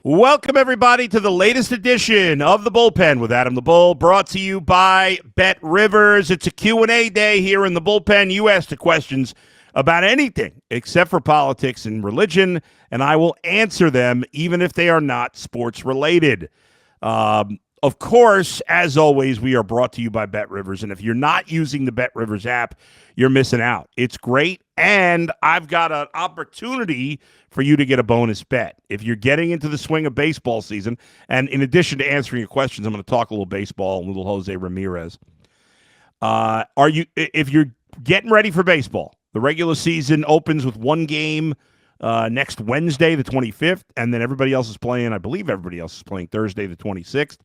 Welcome, everybody, to the latest edition of The Bullpen with Adam the Bull, brought to you by Bet Rivers. It's a Q&A day here in The Bullpen. You ask the questions about anything except for politics and religion, and I will answer them even if they are not sports-related. Of course, as always, we are brought to you by Bet Rivers, and if you're not using the Bet Rivers app, you're missing out. It's great, and I've got an opportunity for you to get a bonus bet. If you're getting into the swing of baseball season, and in addition to answering your questions, I'm going to talk a little baseball, a little Jose Ramirez. If you're getting ready for baseball, the regular season opens with one game next Wednesday, the 25th, and then everybody else is playing, I believe everybody else is playing Thursday, the 26th.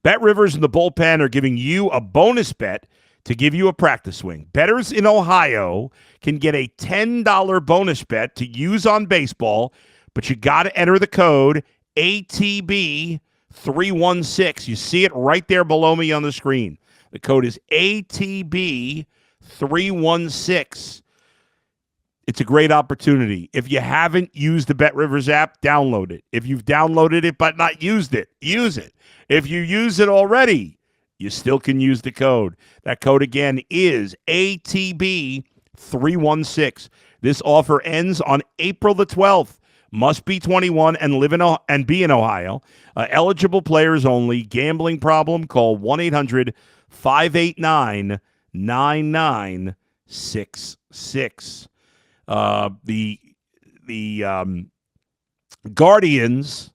Bet Rivers and the Bullpen are giving you a bonus bet to give you a practice swing. Bettors in Ohio can get a $10 bonus bet to use on baseball, but you got to enter the code ATB316. You see it right there below me on the screen. The code is ATB316. It's a great opportunity. If you haven't used the Bet Rivers app, download it. If you've downloaded it but not used it, use it. If you use it already, you still can use the code. That code again is ATB316. This offer ends on April the 12th. Must be 21 and live in and be in Ohio. Eligible players only. Gambling problem? Call 1-800-589-9966. The Guardians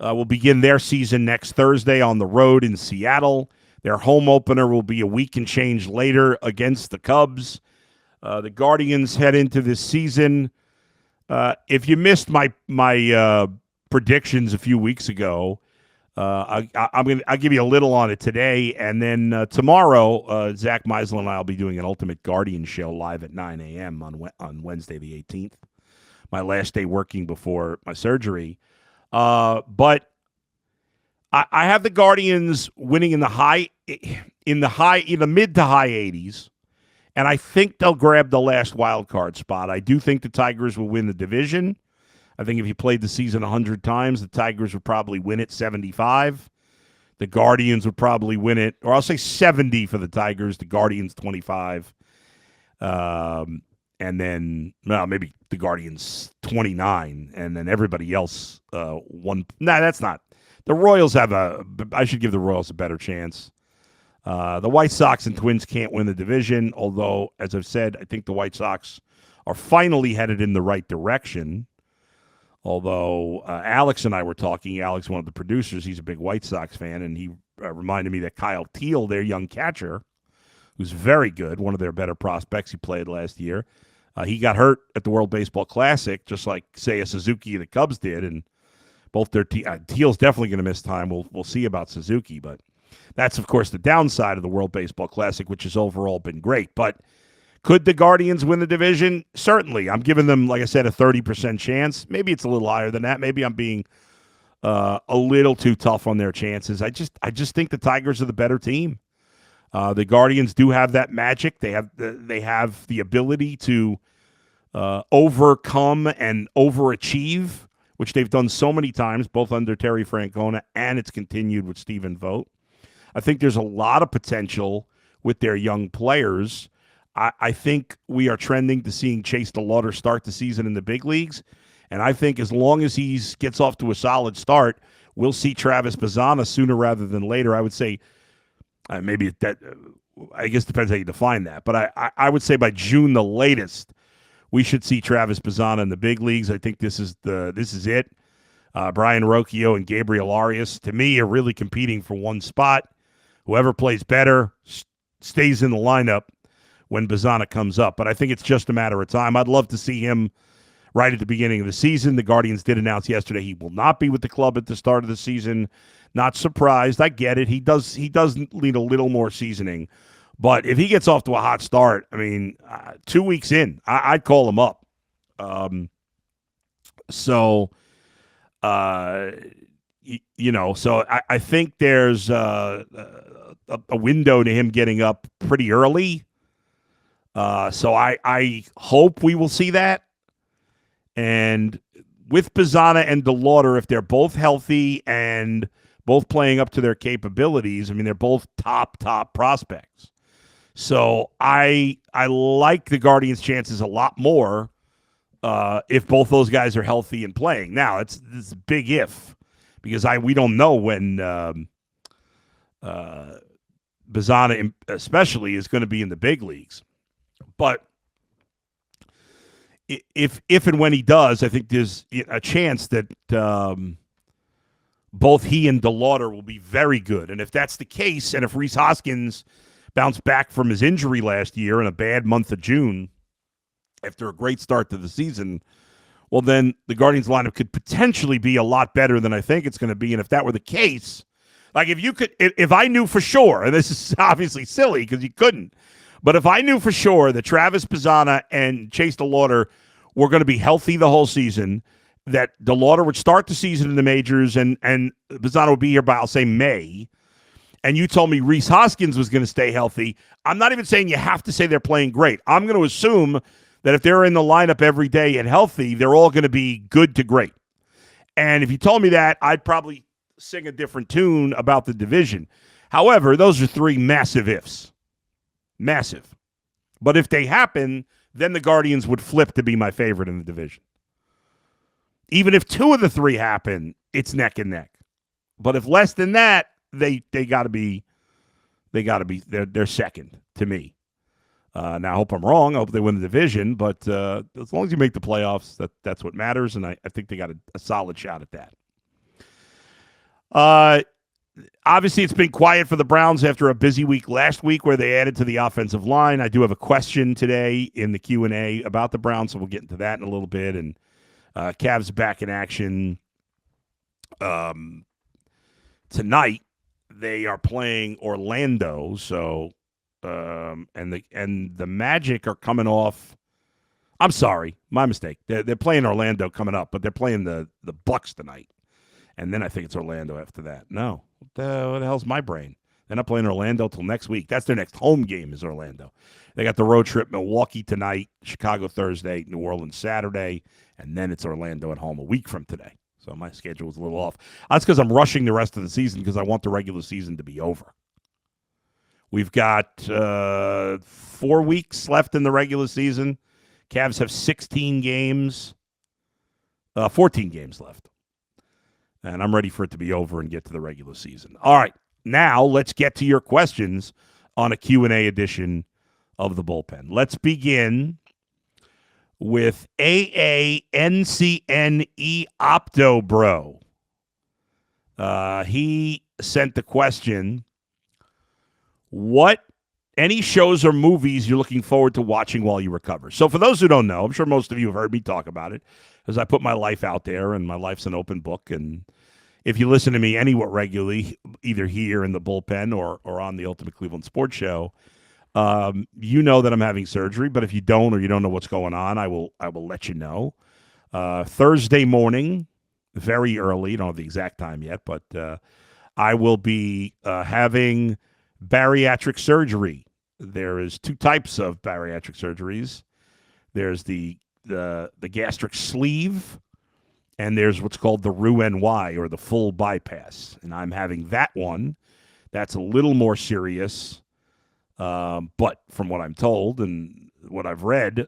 will begin their season next Thursday on the road in Seattle. Their home opener will be a week and change later against the Cubs. The Guardians head into this season. If you missed my predictions a few weeks ago, I'll give you a little on it today, and then tomorrow, Zach Meisel and I will be doing an Ultimate Guardian show live at 9 a.m. on Wednesday the 18th, my last day working before my surgery. But I have the Guardians winning in the mid to high 80s, and I think they'll grab the last wild card spot. I do think the Tigers will win the division. I think if you played the season 100 times, the Tigers would probably win it 75. The Guardians would probably win it, or I'll say 70 for the Tigers, the Guardians 25. And then maybe the Guardians 29, and then everybody else one. No, that's not. The Royals I should give the Royals a better chance. The White Sox and Twins can't win the division, although, as I've said, I think the White Sox are finally headed in the right direction. Although Alex and I were talking, Alex, one of the producers, he's a big White Sox fan, and he reminded me that Kyle Teal, their young catcher, who's very good, one of their better prospects, he played last year, he got hurt at the World Baseball Classic, just like Seiya Suzuki the Cubs did, and both their Teal's definitely going to miss time. We'll see about Suzuki, but that's, of course, the downside of the World Baseball Classic, which has overall been great. But could the Guardians win the division? Certainly. I'm giving them, like I said, a 30% chance. Maybe it's a little higher than that. Maybe I'm being a little too tough on their chances. I just think the Tigers are the better team. The Guardians do have that magic. They have the ability to overcome and overachieve, which they've done so many times, both under Terry Francona, and it's continued with Stephen Vogt. I think there's a lot of potential with their young players. I think we are trending to seeing Chase DeLauder start the season in the big leagues. And I think as long as he gets off to a solid start, we'll see Travis Bazzana sooner rather than later. I would say maybe that, I guess depends how you define that. But I would say by June the latest, we should see Travis Bazzana in the big leagues. I think this is it. Brian Rocchio and Gabriel Arias, to me, are really competing for one spot. Whoever plays better stays in the lineup when Bazzana comes up. But I think it's just a matter of time. I'd love to see him right at the beginning of the season. The Guardians did announce yesterday he will not be with the club at the start of the season. Not surprised. I get it. He does need a little more seasoning. But if he gets off to a hot start, I mean, 2 weeks in, I'd call him up. So I think there's a window to him getting up pretty early. So I hope we will see that. And with Pizzana and DeLauder, if they're both healthy and both playing up to their capabilities, I mean, they're both top prospects. So I like the Guardians' chances a lot more if both those guys are healthy and playing. Now, it's a big if, because we don't know when Pizzana especially is going to be in the big leagues. But if and when he does, I think there's a chance that both he and DeLauder will be very good. And if that's the case, and if Rhys Hoskins bounced back from his injury last year in a bad month of June after a great start to the season, well, then the Guardians lineup could potentially be a lot better than I think it's going to be. And if that were the case, like if I knew for sure, and this is obviously silly because you couldn't, but if I knew for sure that Travis Pizzana and Chase DeLauder were going to be healthy the whole season, that DeLauder would start the season in the majors and Pizzana would be here by, I'll say, May, and you told me Rhys Hoskins was going to stay healthy, I'm not even saying you have to say they're playing great. I'm going to assume that if they're in the lineup every day and healthy, they're all going to be good to great. And if you told me that, I'd probably sing a different tune about the division. However, those are three massive ifs. Massive. But if they happen, then the Guardians would flip to be my favorite in the division. Even if two of the three happen, it's neck and neck. But if less than that, they got to be they're second to me. Now I hope I'm wrong. I hope they win the division, but as long as you make the playoffs, that's what matters, and I think they got a solid shot at that. Obviously, it's been quiet for the Browns after a busy week last week where they added to the offensive line. I do have a question today in the Q&A about the Browns, so we'll get into that in a little bit. And Cavs back in action tonight. They are playing Orlando, so and the Magic are coming off. I'm sorry, my mistake. They're playing Orlando coming up, but they're playing the Bucks tonight. And then I think it's Orlando after that. No. What the hell's my brain? They're not playing Orlando till next week. That's their next home game is Orlando. They got the road trip, Milwaukee tonight, Chicago Thursday, New Orleans Saturday, and then it's Orlando at home a week from today. So my schedule is a little off. That's because I'm rushing the rest of the season because I want the regular season to be over. We've got 4 weeks left in the regular season. Cavs have 16 games, 14 games left. And I'm ready for it to be over and get to the regular season. All right, now let's get to your questions on a Q&A edition of the Bullpen. Let's begin with AANCNE Opto Bro. He sent the question, what any shows or movies you're looking forward to watching while you recover? So for those who don't know, I'm sure most of you have heard me talk about it, as I put my life out there, and my life's an open book. And if you listen to me anywhat regularly, either here in the Bullpen or on the Ultimate Cleveland Sports Show, you know that I'm having surgery. But if you don't, or you don't know what's going on, I will let you know. Thursday morning, very early, don't have the exact time yet, but I will be having bariatric surgery. There is 2 types of bariatric surgeries. There's the gastric sleeve, and there's what's called the Roux-en-Y, or the full bypass. And I'm having that one. That's a little more serious, but from what I'm told and what I've read,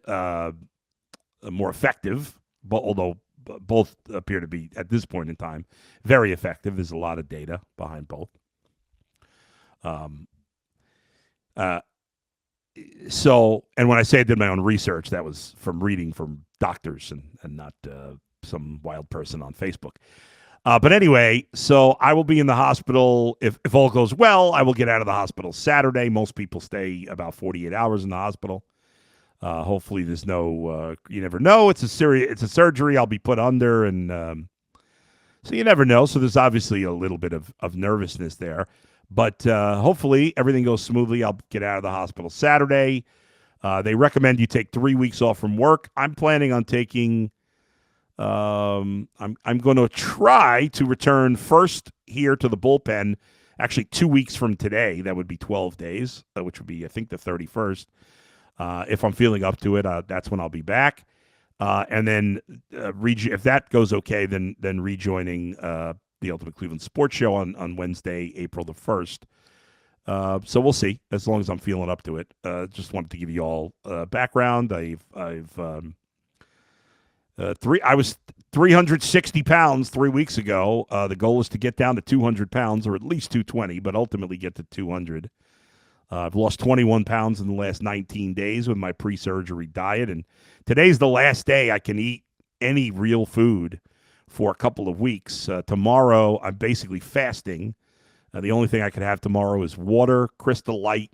more effective, but although both appear to be, at this point in time, very effective. There's a lot of data behind both. So, and when I say I did my own research, that was from reading from doctors and not some wild person on Facebook. But anyway, so I will be in the hospital. If all goes well, I will get out of the hospital Saturday. Most people stay about 48 hours in the hospital. Hopefully there's no, you never know. It's a surgery I'll be put under. And so you never know. So there's obviously a little bit of nervousness there. But hopefully everything goes smoothly. I'll get out of the hospital Saturday. They recommend you take 3 weeks off from work. I'm planning on taking, I'm going to try to return first here to the Bullpen, actually 2 weeks from today. That would be 12 days, which would be, I think, the 31st. If I'm feeling up to it, that's when I'll be back. And then if that goes okay, then rejoining the Ultimate Cleveland Sports Show on Wednesday, April the 1st. So we'll see. As long as I'm feeling up to it. Just wanted to give you all background. I was 360 pounds 3 weeks ago. The goal is to get down to 200 pounds, or at least 220, but ultimately get to 200. I've lost 21 pounds in the last 19 days with my pre-surgery diet, and today's the last day I can eat any real food for a couple of weeks. Tomorrow, I'm basically fasting. The only thing I could have tomorrow is water, Crystal Light,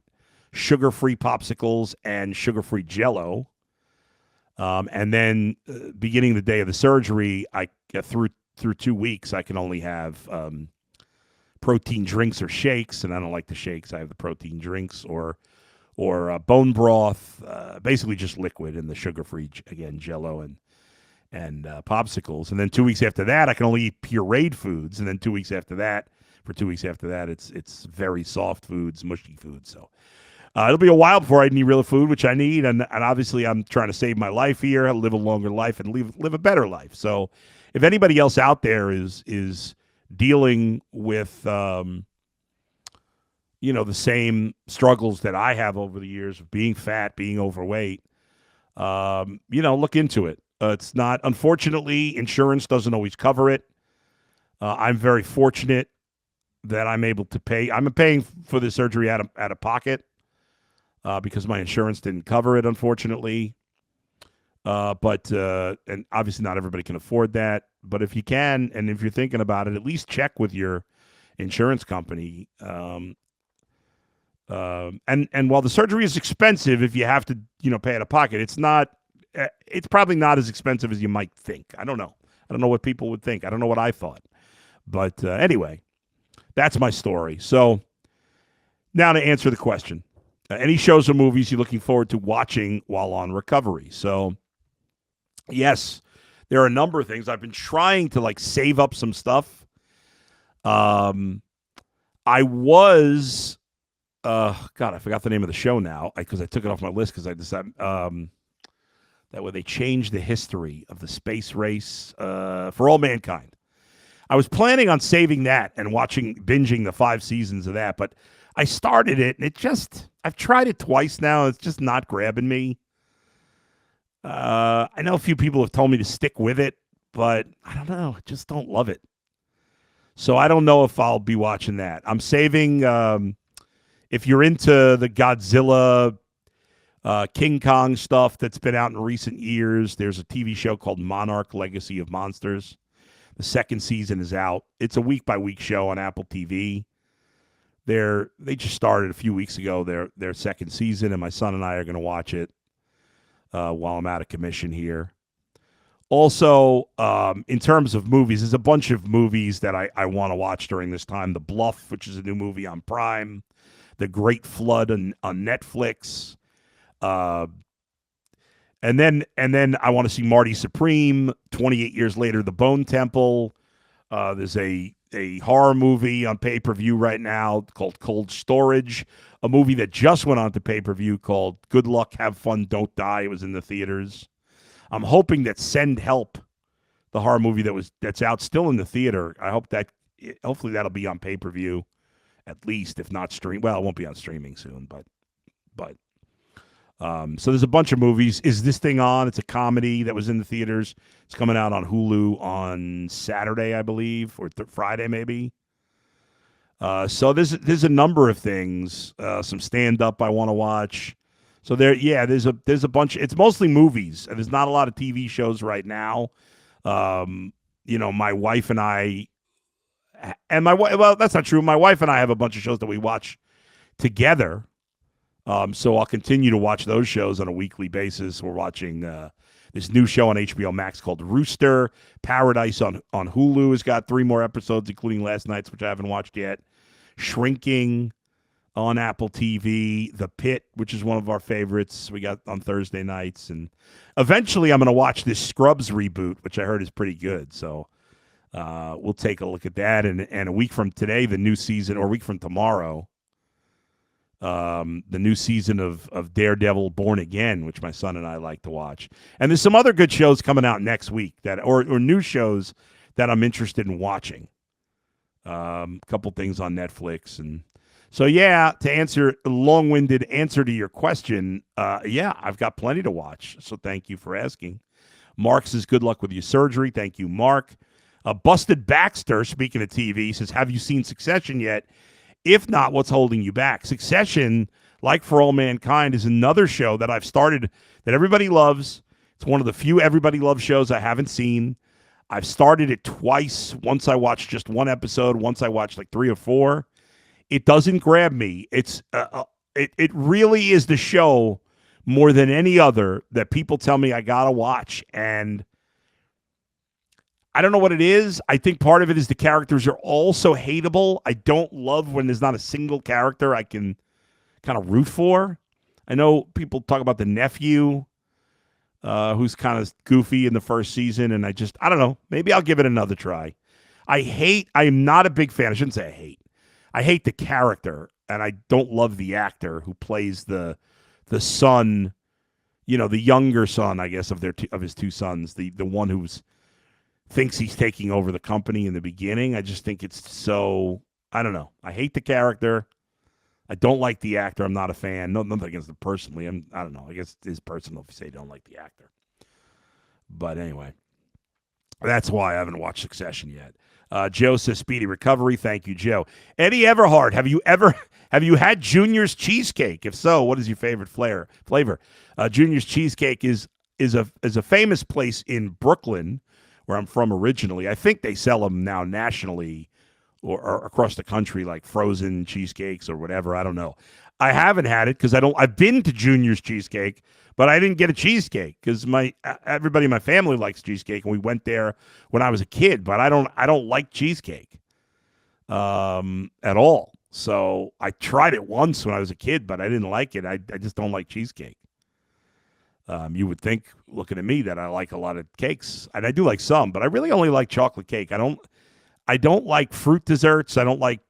sugar-free popsicles, and sugar-free Jell-O. And then beginning the day of the surgery, I through 2 weeks, I can only have protein drinks or shakes, and I don't like the shakes. I have the protein drinks or bone broth, basically just liquid, and the sugar-free, again, Jell-O and popsicles. And then 2 weeks after that, I can only eat pureed foods. And then 2 weeks after that, it's very soft foods, mushy foods. So it'll be a while before I eat any real food, which I need. And obviously, I'm trying to save my life here, live a longer life, and live a better life. So if anybody else out there is dealing with the same struggles that I have over the years of being fat, being overweight, look into it. It's not, unfortunately, insurance doesn't always cover it. I'm very fortunate that I'm able to pay. I'm paying for the surgery out of pocket because my insurance didn't cover it, unfortunately. But obviously not everybody can afford that. But if you can, and if you're thinking about it, at least check with your insurance company. And while the surgery is expensive, if you have to, pay out of pocket, it's probably not as expensive as you might think. I don't know. I don't know what people would think. I don't know what I thought. But anyway, that's my story. So now to answer the question. Any shows or movies you're looking forward to watching while on recovery? So, yes, there are a number of things. I've been trying to save up some stuff. I was, I forgot the name of the show now because I took it off my list because I decided that way they changed the history of the space race for all mankind. I was planning on saving that and binging the 5 seasons of that, but I started it and I've tried it twice now. It's just not grabbing me. I know a few people have told me to stick with it, but I don't know. I just don't love it. So I don't know if I'll be watching that. I'm saving, if you're into the Godzilla, King Kong stuff that's been out in recent years, there's a TV show called Monarch: Legacy of Monsters. The 2nd season is out. It's a week-by-week show on Apple TV. They just started a few weeks ago, their 2nd season, and my son and I are going to watch it while I'm out of commission here. Also, in terms of movies, there's a bunch of movies that I want to watch during this time. The Bluff, which is a new movie on Prime. The Great Flood on Netflix. And then I want to see Marty Supreme, 28 years later, The Bone Temple. There's a horror movie on pay-per-view right now called Cold Storage, a movie that just went on to pay-per-view called Good Luck, Have Fun, Don't Die. It was in the theaters. I'm hoping that Send Help, the horror movie that's out still in the theater, hopefully that'll be on pay-per-view at least, if not stream. Well, it won't be on streaming soon, but so there's a bunch of movies. Is This Thing On? It's a comedy that was in the theaters. It's coming out on Hulu on Saturday, I believe, or Friday maybe. So there's a number of things. Some stand-up I want to watch. So there's a bunch. It's mostly movies. There's not a lot of TV shows right now. My wife and I, well, that's not true. My wife and I have a bunch of shows that we watch together. So I'll continue to watch those shows on a weekly basis. We're watching this new show on HBO Max called Rooster. Paradise on Hulu has got 3 more episodes, including last night's, which I haven't watched yet. Shrinking on Apple TV. The Pit, which is one of our favorites, we got on Thursday nights. And eventually I'm going to watch this Scrubs reboot, which I heard is pretty good. So we'll take a look at that. And a week from today, the new season, or a week from tomorrow, The new season of Daredevil Born Again, which my son and I like to watch. And there's some other good shows coming out next week or new shows that I'm interested in watching. A couple things on Netflix. And so, yeah, to answer a long-winded answer to your question, yeah, I've got plenty to watch. So thank you for asking. Mark says, good luck with your surgery. Thank you, Mark. Busted Baxter, speaking of TV, says, have you seen Succession yet? If not, what's holding you back? Succession, like For All Mankind, is another show that I've started that everybody loves. It's one of the few everybody loves shows I haven't seen. I've started it twice. Once I watched just one episode. Once I watched like 3 or 4. It doesn't grab me. It really is the show more than any other that people tell me I gotta watch, and I don't know what it is. I think part of it is the characters are all so hateable. I don't love when there's not a single character I can kind of root for. I know people talk about the nephew, who's kind of goofy in the first season, and I don't know. Maybe I'll give it another try. I am not a big fan. I shouldn't say I hate. I hate the character, and I don't love the actor who plays the son, the younger son, I guess, of his 2 sons, the one who's thinks he's taking over the company in the beginning. I just think it's so, I don't know. I hate the character. I don't like the actor. I'm not a fan. Nothing against him personally. I don't know. I guess it's personal if you say you don't like the actor. But anyway, that's why I haven't watched Succession yet. Joe says, speedy recovery. Thank you, Joe. Eddie Everhart, have you had Junior's Cheesecake? If so, what is your favorite flavor? Junior's Cheesecake is a famous place in Brooklyn, where I'm from originally. I think they sell them now nationally or across the country, like frozen cheesecakes or whatever. I don't know. I haven't had it because I've been to Junior's Cheesecake, but I didn't get a cheesecake because everybody in my family likes cheesecake, and we went there when I was a kid. But I don't like cheesecake at all. So I tried it once when I was a kid, but I didn't like it. I just don't like cheesecake. You would think, looking at me, that I like a lot of cakes, and I do like some, but I really only like chocolate cake. I don't like fruit desserts. I don't like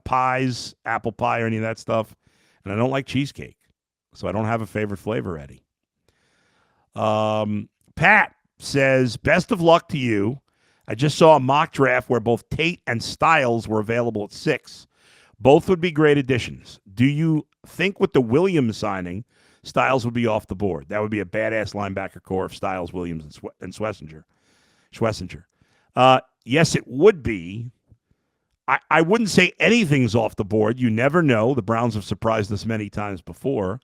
pies, apple pie, or any of that stuff, and I don't like cheesecake. So I don't have a favorite flavor, Eddie. Pat says, best of luck to you. I just saw a mock draft where both Tate and Styles were available at 6. Both would be great additions. Do you think with the Williams signing, Styles would be off the board? That would be a badass linebacker core of Styles, Williams, and Schlesinger. Yes, it would be. I wouldn't say anything's off the board. You never know. The Browns have surprised us many times before.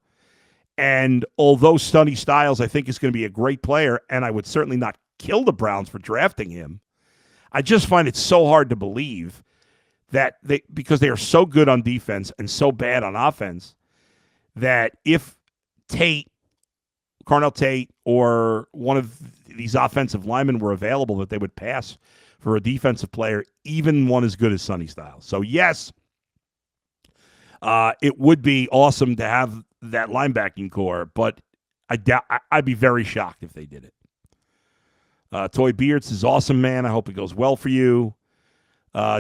And although Sonny Styles, I think, is going to be a great player, and I would certainly not kill the Browns for drafting him, I just find it so hard to believe that because they are so good on defense and so bad on offense, that if Carnell Tate, or one of these offensive linemen were available, that they would pass for a defensive player, even one as good as Sonny Styles. So yes, it would be awesome to have that linebacking core, but I'd be very shocked if they did it. Toy Beards is awesome, man. I hope it goes well for you.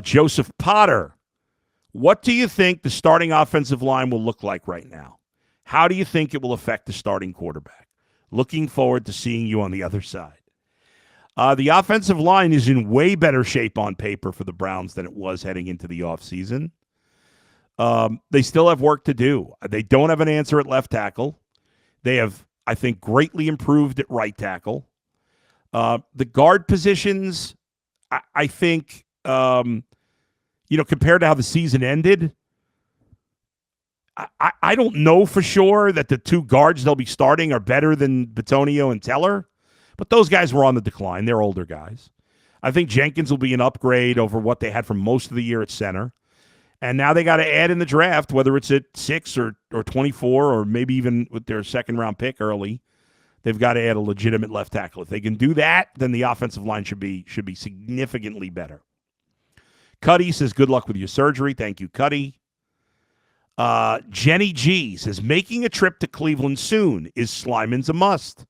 Joseph Potter, what do you think the starting offensive line will look like right now? How do you think it will affect the starting quarterback? Looking forward to seeing you on the other side. The offensive line is in way better shape on paper for the Browns than it was heading into the offseason. They still have work to do. They don't have an answer at left tackle. They have, I think, greatly improved at right tackle. The guard positions, I think, compared to how the season ended, I don't know for sure that the 2 guards they'll be starting are better than Bitonio and Teller, but those guys were on the decline. They're older guys. I think Jenkins will be an upgrade over what they had for most of the year at center. And now they got to add in the draft, whether it's at 6 or 24, or maybe even with their second-round pick early. They've got to add a legitimate left tackle. If they can do that, then the offensive line should be significantly better. Cuddy says, good luck with your surgery. Thank you, Cuddy. Jenny G says, making a trip to Cleveland soon. Is Slyman's a must?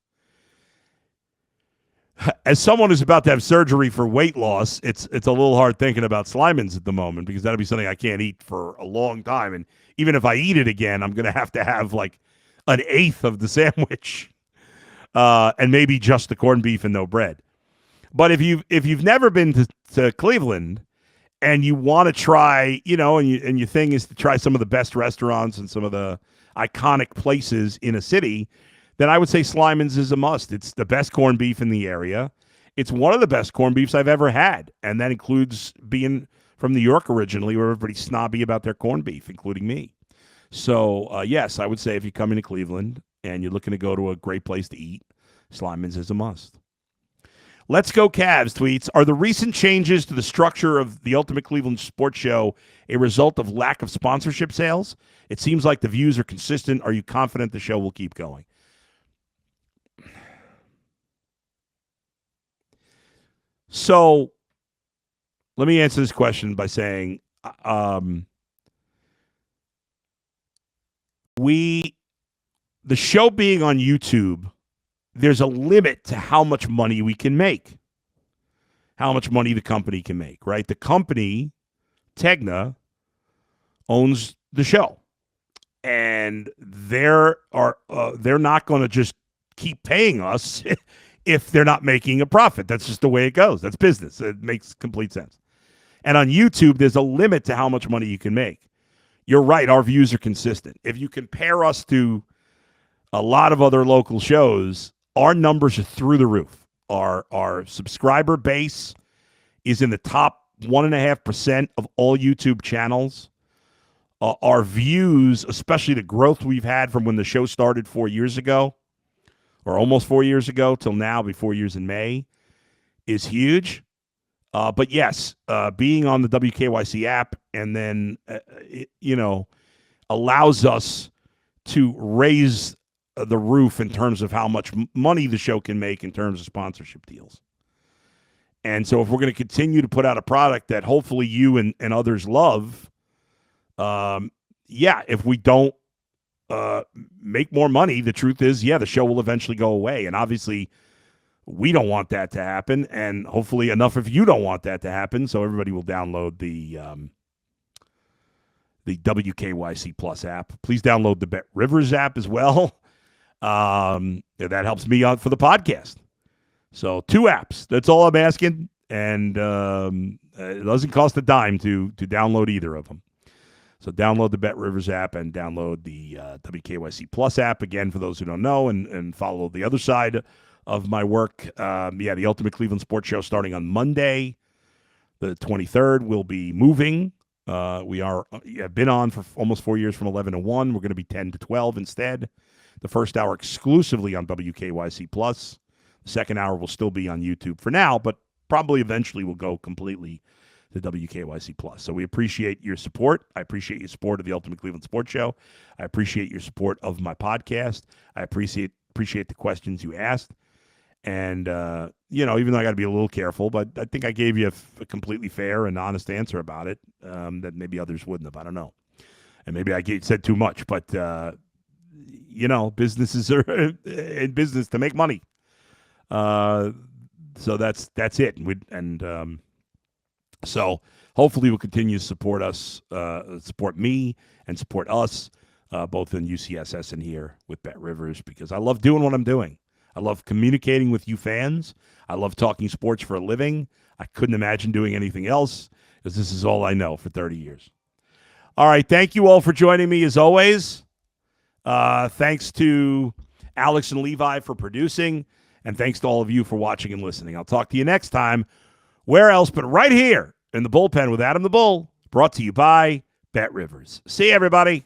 As someone who's about to have surgery for weight loss, it's a little hard thinking about Slimans at the moment because that'll be something I can't eat for a long time. And even if I eat it again, I'm going to have like an eighth of the sandwich, and maybe just the corned beef and no bread. But if you've never been to Cleveland and you want to try, and your thing is to try some of the best restaurants and some of the iconic places in a city, then I would say Slimans is a must. It's the best corned beef in the area. It's one of the best corned beefs I've ever had, and that includes being from New York originally, where everybody's snobby about their corned beef, including me. So, yes, I would say if you come into Cleveland and you're looking to go to a great place to eat, Slimans is a must. Let's Go Cavs tweets, are the recent changes to the structure of the Ultimate Cleveland Sports Show a result of lack of sponsorship sales? It seems like the views are consistent. Are you confident the show will keep going? So let me answer this question by saying the show being on YouTube, there's a limit to how much money we can make, how much money the company can make, right? The company, Tegna, owns the show, and they're not going to just keep paying us if they're not making a profit. That's just the way it goes. That's business. It makes complete sense. And on YouTube, there's a limit to how much money you can make. You're right. Our views are consistent. If you compare us to a lot of other local shows, our numbers are through the roof. Our subscriber base is in the top 1.5% of all YouTube channels. Our views, especially the growth we've had from when the show started 4 years ago, or almost 4 years ago till now, be 4 years in May, is huge. But yes, being on the WKYC app and then, allows us to raise the roof in terms of how much money the show can make in terms of sponsorship deals. And so if we're going to continue to put out a product that hopefully you and others love, if we don't make more money, the truth is, the show will eventually go away. And obviously, we don't want that to happen. And hopefully enough of you don't want that to happen. So everybody will download the WKYC Plus app. Please download the Bet Rivers app as well. That helps me out for the podcast. So 2 apps. That's all I'm asking. And it doesn't cost a dime to download either of them. So download the Bet Rivers app and download the WKYC Plus app, again, for those who don't know, and follow the other side of my work. The Ultimate Cleveland Sports Show starting on Monday, the 23rd, will be moving. We have been on for almost 4 years from 11 to 1. We're going to be 10 to 12 instead. The first hour exclusively on WKYC Plus. The second hour will still be on YouTube for now, but probably eventually will go completely to WKYC Plus. So we appreciate your support. I appreciate your support of the Ultimate Cleveland Sports Show. I appreciate your support of my podcast. I appreciate the questions you asked. And, even though I got to be a little careful, but I think I gave you a completely fair and honest answer about it that maybe others wouldn't have. I don't know. And maybe I said too much, but, businesses are in business to make money. So that's it. So hopefully we'll continue to support us, support me, and support us, both in UCSS and here with Bet Rivers, because I love doing what I'm doing. I love communicating with you fans. I love talking sports for a living. I couldn't imagine doing anything else, because this is all I know for 30 years. All right, thank you all for joining me as always. Thanks to Alex and Levi for producing, and thanks to all of you for watching and listening. I'll talk to you next time. Where else but right here in the bullpen with Adam the Bull, brought to you by Bet Rivers. See you, everybody.